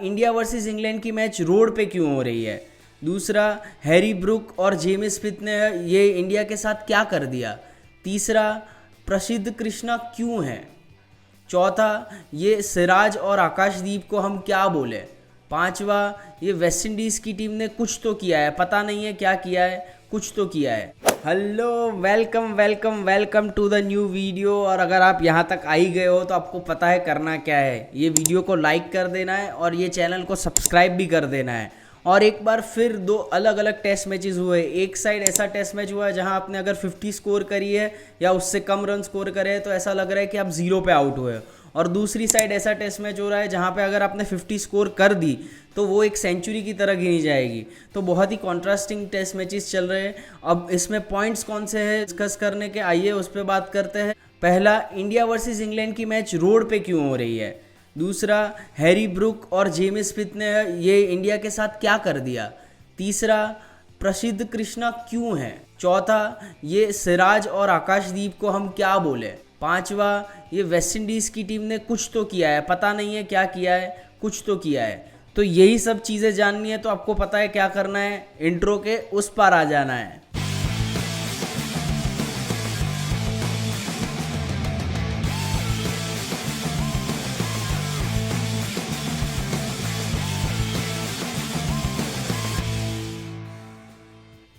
India versus England की match road पे क्यों हो रही है। दूसरा, हैरी ब्रूक और जेम्स स्मिथ ने ये इंडिया के साथ क्या कर दिया। तीसरा, प्रसिद्ध कृष्णा क्यों है। चौथा, ये सिराज और आकाशदीप को हम क्या बोले। पांचवा, ये वेस्ट इंडीज़ की टीम ने कुछ तो किया है, पता नहीं है क्या किया है, कुछ तो किया है। Hello, welcome welcome welcome to the new video. और अगर आप यहाँ तक आ ही गए हो तो आपको पता है करना क्या है। ये वीडियो को लाइक कर देना है और ये चैनल को सब्सक्राइब भी कर देना है। और एक बार फिर दो अलग अलग टेस्ट मैचेस हुए। एक साइड ऐसा टेस्ट मैच हुआ है जहां आपने अगर 50 स्कोर करी है या उससे कम रन स्कोर करे हैं तो ऐसा लग रहा है कि आप 0 पे आउट हुए। और दूसरी साइड ऐसा टेस्ट मैच हो रहा है जहां पे अगर आपने 50 स्कोर कर दी तो वो एक सेंचुरी की तरह गिनी जाएगी। तो बहुत ही कॉन्ट्रास्टिंग टेस्ट मैचेस चल रहे हैं। अब इसमें पॉइंट्स कौन से हैं डिस्कस करने के, आइए उस पर बात करते हैं। पहला, इंडिया वर्सेस इंग्लैंड की मैच रोड पे क्यों हो रही है। दूसरा, हैरी ब्रूक और जेम्स स्मिथ ने ये इंडिया के साथ क्या कर दिया। तीसरा, प्रसिद्ध कृष्णा क्यों है। चौथा, ये सिराज और आकाशदीप को हम क्या बोले। पांचवा, ये वेस्ट इंडीज़ की टीम ने कुछ तो किया है, पता नहीं है क्या किया है, कुछ तो किया है। तो यही सब चीज़ें जाननी है तो आपको पता है क्या करना है, इंट्रो के उस पार आ जाना है।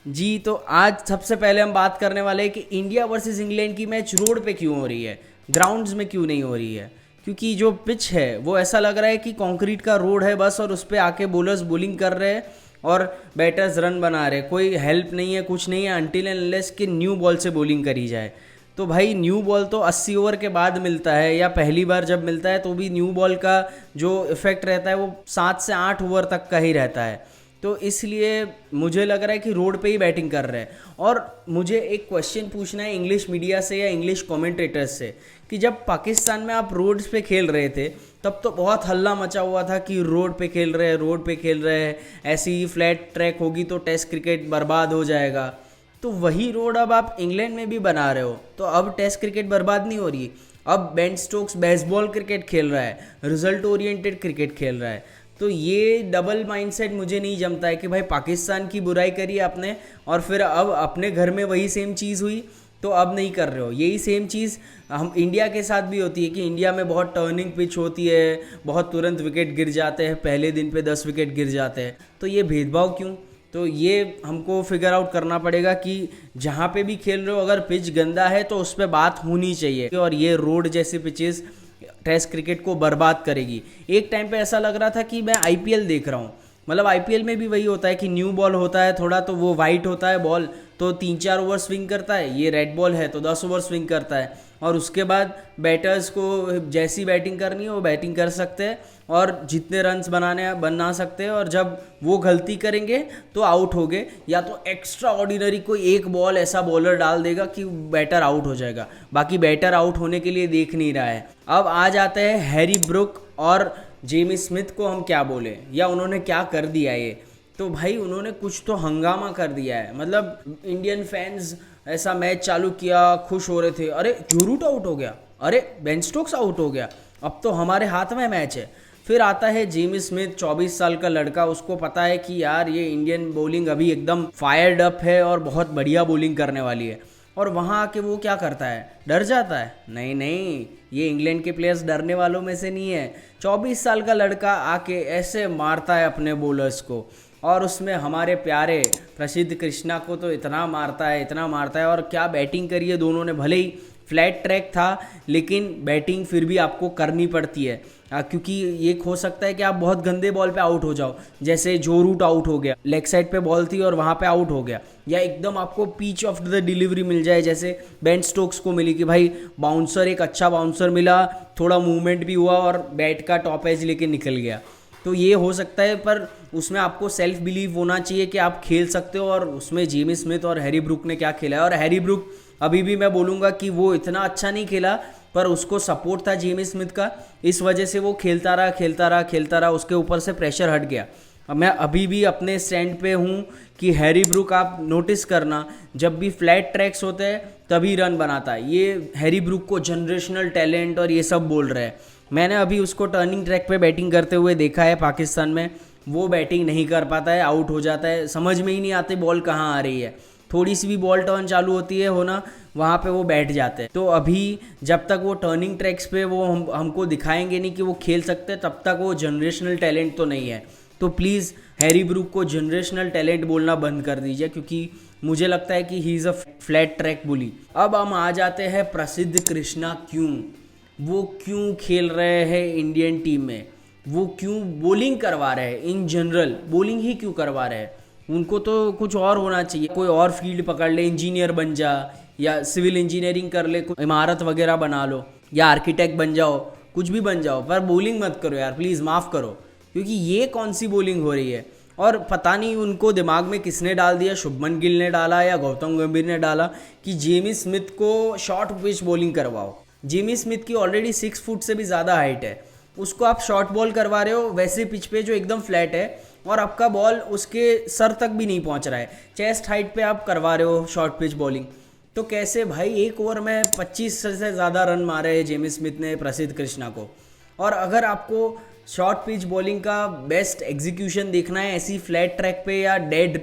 जी, तो आज सबसे पहले हम बात करने वाले हैं कि इंडिया वर्सेस इंग्लैंड की मैच रोड पे क्यों हो रही है, ग्राउंड्स में क्यों नहीं हो रही है। क्योंकि जो पिच है वो ऐसा लग रहा है कि कंक्रीट का रोड है बस, और उस पर आके बॉलर्स बॉलिंग कर रहे हैं और बैटर्स रन बना रहे हैं। कोई हेल्प नहीं है, कुछ नहीं है, अनटिल एंड अनलेस कि न्यू बॉल से बॉलिंग करी जाए। तो भाई न्यू बॉल तो 80 ओवर के बाद मिलता है, या पहली बार जब मिलता है तो भी न्यू बॉल का जो इफेक्ट रहता है वो 7 से 8 ओवर तक का ही रहता है। तो इसलिए मुझे लग रहा है कि रोड पे ही बैटिंग कर रहे हैं। और मुझे एक क्वेश्चन पूछना है इंग्लिश मीडिया से या इंग्लिश कमेंटेटर्स से कि जब पाकिस्तान में आप रोड्स पे खेल रहे थे तब तो बहुत हल्ला मचा हुआ था कि रोड पे खेल रहे हैं, रोड पे खेल रहे हैं, ऐसी ही फ्लैट ट्रैक होगी तो टेस्ट क्रिकेट बर्बाद हो जाएगा। तो वही रोड अब आप इंग्लैंड में भी बना रहे हो, तो अब टेस्ट क्रिकेट बर्बाद नहीं हो रही। अब बेन स्टोक्स बेसबॉल क्रिकेट खेल रहा है, रिजल्ट ओरिएंटेड क्रिकेट खेल रहा है। तो ये डबल माइंडसेट मुझे नहीं जमता है कि भाई पाकिस्तान की बुराई करी आपने और फिर अब अपने घर में वही सेम चीज़ हुई तो अब नहीं कर रहे हो। यही सेम चीज़ हम इंडिया के साथ भी होती है कि इंडिया में बहुत टर्निंग पिच होती है, बहुत तुरंत विकेट गिर जाते हैं, पहले दिन पे 10 विकेट गिर जाते हैं। तो ये भेदभाव क्यों? तो ये हमको फिगर आउट करना पड़ेगा कि जहाँ पे भी खेल रहे हो अगर पिच गंदा है तो उस पर बात होनी चाहिए। और ये रोड जैसे पिचेस टेस्ट क्रिकेट को बर्बाद करेगी। एक टाइम पे ऐसा लग रहा था कि मैं आईपीएल देख रहा हूँ, मतलब आईपीएल में भी वही होता है कि न्यू बॉल होता है थोड़ा, तो वो वाइट होता है बॉल, तो 3-4 ओवर स्विंग करता है। ये रेड बॉल है तो 10 ओवर स्विंग करता है, और उसके बाद बैटर्स को जैसी बैटिंग करनी है वो बैटिंग कर सकते हैं और जितने रन्स बना सकते हैं। और जब वो गलती करेंगे तो आउट हो गए, या तो एक्स्ट्रा ऑर्डिनरी कोई एक बॉल ऐसा बॉलर डाल देगा कि बैटर आउट हो जाएगा। बाकी बैटर आउट होने के लिए देख नहीं रहा है। अब आ जाते हैं हैरी ब्रूक और जेम्स स्मिथ को हम क्या बोले या उन्होंने क्या कर दिया ये। तो भाई उन्होंने कुछ तो हंगामा कर दिया है। मतलब इंडियन फैंस ऐसा मैच चालू किया, खुश हो रहे थे, अरे जो रूट आउट हो गया, अरे बेन स्टोक्स आउट हो गया, अब तो हमारे हाथ में मैच है। फिर आता है जेम्स स्मिथ, 24 साल का लड़का, उसको पता है कि यार ये इंडियन बॉलिंग अभी एकदम फायर्ड अप है और बहुत बढ़िया बॉलिंग करने वाली है। और वहाँ आके वो क्या करता है, डर जाता है? नहीं नहीं, ये इंग्लैंड के प्लेयर्स डरने वालों में से नहीं है। 24 साल का लड़का आके ऐसे मारता है अपने बॉलर्स को, और उसमें हमारे प्यारे प्रसिद्ध कृष्णा को तो इतना मारता है, इतना मारता है। और क्या बैटिंग करी है दोनों ने, भले ही फ्लैट ट्रैक था लेकिन बैटिंग फिर भी आपको करनी पड़ती है, क्योंकि ये हो सकता है कि आप बहुत गंदे बॉल पे आउट हो जाओ, जैसे जो रूट आउट हो गया, लेग साइड पे बॉल थी और वहाँ पे आउट हो गया, या एकदम आपको पिच ऑफ द डिलीवरी मिल जाए जैसे बेन स्टोक्स को मिली कि भाई बाउंसर, एक अच्छा बाउंसर मिला, थोड़ा मूवमेंट भी हुआ और बैट का टॉप एज लेके निकल गया। तो ये हो सकता है, पर उसमें आपको सेल्फ बिलीव होना चाहिए कि आप खेल सकते हो। और उसमें जेम्स स्मिथ और हैरी ब्रूक ने क्या खेला है। और हैरी ब्रूक अभी भी मैं बोलूँगा कि वो इतना अच्छा नहीं खेला, पर उसको सपोर्ट था जेम्स स्मिथ का, इस वजह से वो खेलता रहा, उसके ऊपर से प्रेशर हट गया। मैं अभी भी अपने स्टैंड पे हूँ कि हैरी ब्रूक, आप नोटिस करना, जब भी फ्लैट ट्रैक्स होते हैं तभी रन बनाता है। ये हैरी ब्रूक को जनरेशनल टैलेंट और ये सब बोल रहे हैं, मैंने अभी उसको टर्निंग ट्रैक पे बैटिंग करते हुए देखा है पाकिस्तान में, वो बैटिंग नहीं कर पाता है, आउट हो जाता है, समझ में ही नहीं आते बॉल कहाँ आ रही है, थोड़ी सी भी बॉल टर्न चालू होती है होना, वहाँ पे वो बैठ जाते हैं। तो अभी जब तक वो टर्निंग ट्रैक्स पे वो हमको दिखाएंगे नहीं कि वो खेल सकते, तब तक वो जनरेशनल टैलेंट तो नहीं है। तो प्लीज़ हैरी ब्रूक को जनरेशनल टैलेंट बोलना बंद कर दीजिए, क्योंकि मुझे लगता है कि he is a flat track bully. अब हम आ जाते हैं प्रसिद्ध कृष्णा। वो क्यों खेल रहे हैं इंडियन टीम में, वो क्यों बॉलिंग करवा रहे हैं, इन जनरल बॉलिंग ही क्यों करवा रहे हैं। उनको तो कुछ और होना चाहिए, कोई और फील्ड पकड़ ले, इंजीनियर बन जा, या सिविल इंजीनियरिंग कर ले, कुछ इमारत वगैरह बना लो, या आर्किटेक्ट बन जाओ, कुछ भी बन जाओ, पर बॉलिंग मत करो यार, प्लीज़ माफ़ करो। क्योंकि ये कौन सी बॉलिंग हो रही है। और पता नहीं उनको दिमाग में किसने डाल दिया, शुभमन गिल ने डाला या गौतम गंभीर ने डाला, कि जेमी स्मिथ को शॉर्ट पिच बॉलिंग करवाओ। जेमी स्मिथ की ऑलरेडी 6 फुट से भी ज़्यादा हाइट है, उसको आप शॉर्ट बॉल करवा रहे हो वैसे पिच पे जो एकदम फ्लैट है, और आपका बॉल उसके सर तक भी नहीं पहुंच रहा है, चेस्ट हाइट पे आप करवा रहे हो शॉर्ट पिच बॉलिंग। तो कैसे भाई, एक ओवर में 25 से ज़्यादा रन मारे है जेमी स्मिथ ने प्रसिद्ध कृष्णा को। और अगर आपको शॉर्ट पिच बॉलिंग का बेस्ट एग्जीक्यूशन देखना है ऐसी फ्लैट ट्रैक पे या डेड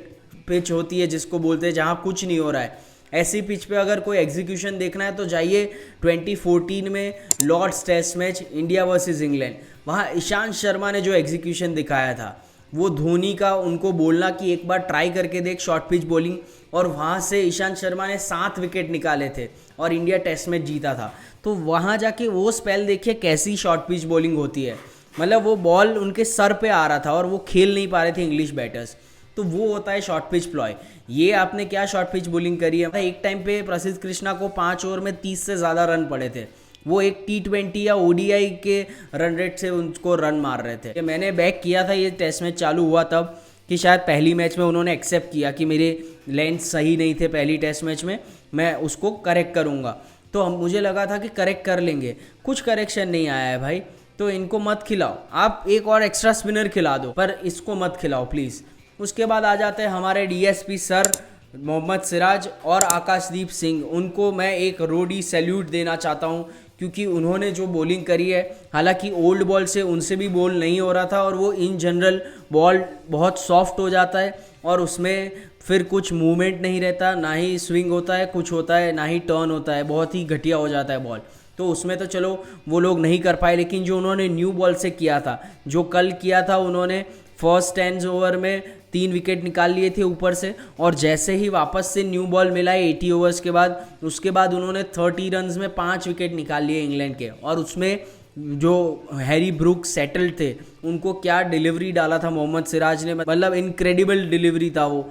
पिच होती है जिसको बोलते हैं, जहाँ कुछ नहीं हो रहा है, ऐसी पिच पे अगर कोई एग्जीक्यूशन देखना है तो जाइए 2014 में Lord's test match India versus England. वहाँ ईशांत शर्मा ने जो एग्जीक्यूशन दिखाया था, वो धोनी का उनको बोलना कि एक बार ट्राई करके देख शॉर्ट पिच बॉलिंग, और वहाँ से ईशांत शर्मा ने 7 विकेट निकाले थे और इंडिया टेस्ट मैच जीता था। तो वहाँ जाके वो स्पेल देखिए कैसी शॉर्ट पिच बॉलिंग होती है, मतलब वो बॉल उनके सर पे आ रहा था और वो खेल नहीं पा रहे थे इंग्लिश बैटर्स। तो वो होता है शॉर्ट पिच प्लॉय। ये आपने क्या शॉर्ट पिच बॉलिंग करी है। एक टाइम पे प्रसिद्ध कृष्णा को 5 ओवर में 30 से ज़्यादा रन पड़े थे, वो एक T20 या ODI के रन रेट से उनको रन मार रहे थे। मैंने बैक किया था ये टेस्ट मैच चालू हुआ तब, कि शायद पहली मैच में उन्होंने एक्सेप्ट किया कि मेरे लेंथ सही नहीं थे पहली टेस्ट मैच में, मैं उसको करेक्ट करूँगा। तो मुझे लगा था कि करेक्ट कर लेंगे, कुछ करेक्शन नहीं आया है भाई। तो इनको मत खिलाओ, आप एक और एक्स्ट्रा स्पिनर खिला दो, पर इसको मत खिलाओ प्लीज़। उसके बाद आ जाते हैं हमारे DSP सर मोहम्मद सिराज और आकाशदीप सिंह। उनको मैं एक रोडी सैल्यूट देना चाहता हूँ, क्योंकि उन्होंने जो बॉलिंग करी है, हालांकि ओल्ड बॉल से उनसे भी बॉल नहीं हो रहा था, और वो इन जनरल बॉल बहुत सॉफ्ट हो जाता है और उसमें फिर कुछ मूवमेंट नहीं रहता, ना ही स्विंग होता है, कुछ होता है, ना ही टर्न होता है, बहुत ही घटिया हो जाता है बॉल। तो उसमें तो चलो वो लोग नहीं कर पाए, लेकिन जो उन्होंने न्यू बॉल से किया था, जो कल किया था, उन्होंने फर्स्ट 10 ओवर में 3 विकेट निकाल लिए थे ऊपर से, और जैसे ही वापस से न्यू बॉल मिला है 80 ओवर्स के बाद, उसके बाद उन्होंने 30 रन्स में 5 विकेट निकाल लिए इंग्लैंड के। और उसमें जो हैरी ब्रूक सेटल्ड थे, उनको क्या डिलीवरी डाला था मोहम्मद सिराज ने, मतलब इनक्रेडिबल डिलीवरी था वो।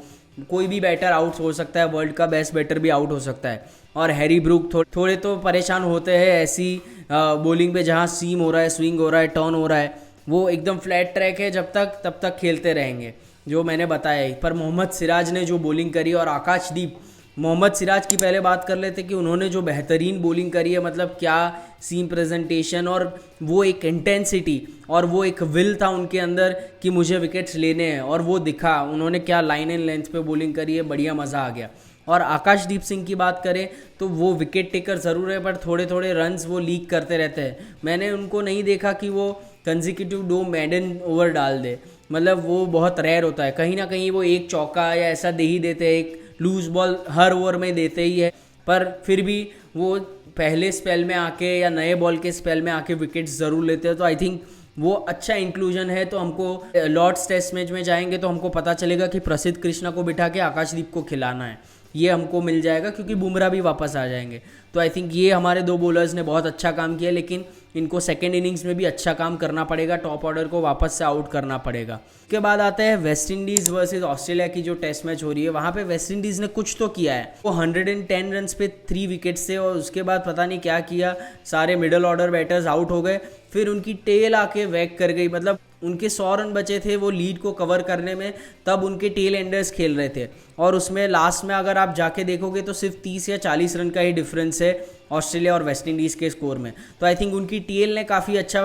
कोई भी बैटर आउट हो सकता है, वर्ल्ड का बेस्ट बैटर भी आउट हो सकता है, और हैरी ब्रूक थोड़े तो परेशान होते हैं ऐसी बॉलिंग पे जहाँ सीम हो रहा है, स्विंग हो रहा है, टर्न हो रहा है। वो एकदम फ्लैट ट्रैक है, तब तक खेलते रहेंगे, जो मैंने बताया ही। पर मोहम्मद सिराज ने जो बॉलिंग करी, और आकाशदीप, मोहम्मद सिराज की पहले बात कर लेते कि उन्होंने जो बेहतरीन बॉलिंग करी है, मतलब क्या सीम प्रेजेंटेशन, और वो एक इंटेंसिटी और वो एक विल था उनके अंदर कि मुझे विकेट्स लेने हैं, और वो दिखा। उन्होंने क्या लाइन एंड लेंथ पे बॉलिंग करी है, बढ़िया मज़ा आ गया। और आकाशदीप सिंह की बात करें तो वो विकेट टेकर ज़रूर है, पर थोड़े थोड़े रन्स वो लीक करते रहते हैं। मैंने उनको नहीं देखा कि वो कंजिक्यूटिव 2 मेडन ओवर डाल दे, मतलब वो बहुत रेयर होता है। कहीं ना कहीं वो एक चौका या ऐसा दे ही देते हैं, एक लूज बॉल हर ओवर में देते ही है, पर फिर भी वो पहले स्पेल में आके या नए बॉल के स्पेल में आके विकेट्स ज़रूर लेते हैं। तो आई थिंक वो अच्छा इंक्लूजन है। तो हमको लॉर्ड्स टेस्ट मैच में जाएंगे तो हमको पता चलेगा कि प्रसिद्ध कृष्णा को बिठा के आकाशदीप को खिलाना है, ये हमको मिल जाएगा, क्योंकि बुमराह भी वापस आ जाएंगे। तो आई थिंक ये हमारे 2 बॉलर्स ने बहुत अच्छा काम किया, लेकिन इनको सेकेंड इनिंग्स में भी अच्छा काम करना पड़ेगा, टॉप ऑर्डर को वापस से आउट करना पड़ेगा। उसके बाद आता है वेस्ट इंडीज़ वर्सेस ऑस्ट्रेलिया की जो टेस्ट मैच हो रही है। वहाँ पे वेस्ट इंडीज़ ने कुछ तो किया है, वो 110 रन पे 3 विकेट्स थे, और उसके बाद पता नहीं क्या किया, सारे मिडल ऑर्डर बैटर्स आउट हो गए, फिर उनकी टेल आके वैक कर गई। मतलब उनके 100 रन बचे थे वो लीड को कवर करने में, तब उनके टेल एंडर्स खेल रहे थे, और उसमें लास्ट में अगर आप जाके देखोगे तो सिर्फ 30 या 40 रन का ही डिफरेंस है ऑस्ट्रेलिया और वेस्ट इंडीज़ के स्कोर में। तो आई थिंक उनकी टीएल ने काफ़ी अच्छा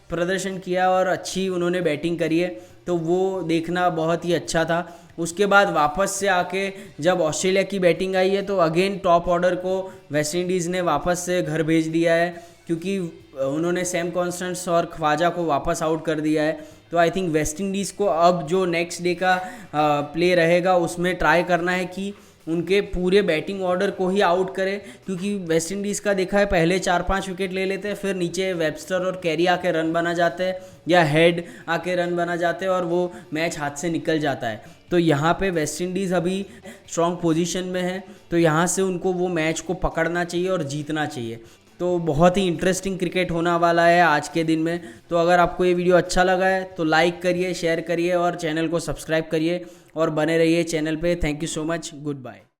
प्रदर्शन किया और अच्छी उन्होंने बैटिंग करी है, तो वो देखना बहुत ही अच्छा था। उसके बाद वापस से आके जब ऑस्ट्रेलिया की बैटिंग आई है तो अगेन टॉप ऑर्डर को वेस्ट इंडीज़ ने वापस से घर भेज दिया है, क्योंकि उन्होंने सैम कॉन्स्टेंस और ख्वाजा को वापस आउट कर दिया है। तो आई थिंक वेस्ट इंडीज़ को अब जो नेक्स्ट डे का प्ले रहेगा उसमें ट्राई करना है कि उनके पूरे बैटिंग ऑर्डर को ही आउट करे, क्योंकि वेस्ट इंडीज़ का देखा है पहले 4-5 विकेट ले लेते हैं, फिर नीचे वेबस्टर और कैरी आके रन बना जाते हैं या हेड आके रन बना जाते हैं और वो मैच हाथ से निकल जाता है। तो यहाँ पे वेस्ट इंडीज़ अभी स्ट्रॉन्ग पोजीशन में है, तो यहाँ से उनको वो मैच को पकड़ना चाहिए और जीतना चाहिए। तो बहुत ही इंटरेस्टिंग क्रिकेट होने वाला है आज के दिन में। तो अगर आपको ये वीडियो अच्छा लगा है तो लाइक करिए, शेयर करिए और चैनल को सब्सक्राइब करिए और बने रहिए चैनल पे। Thank you so much, good bye.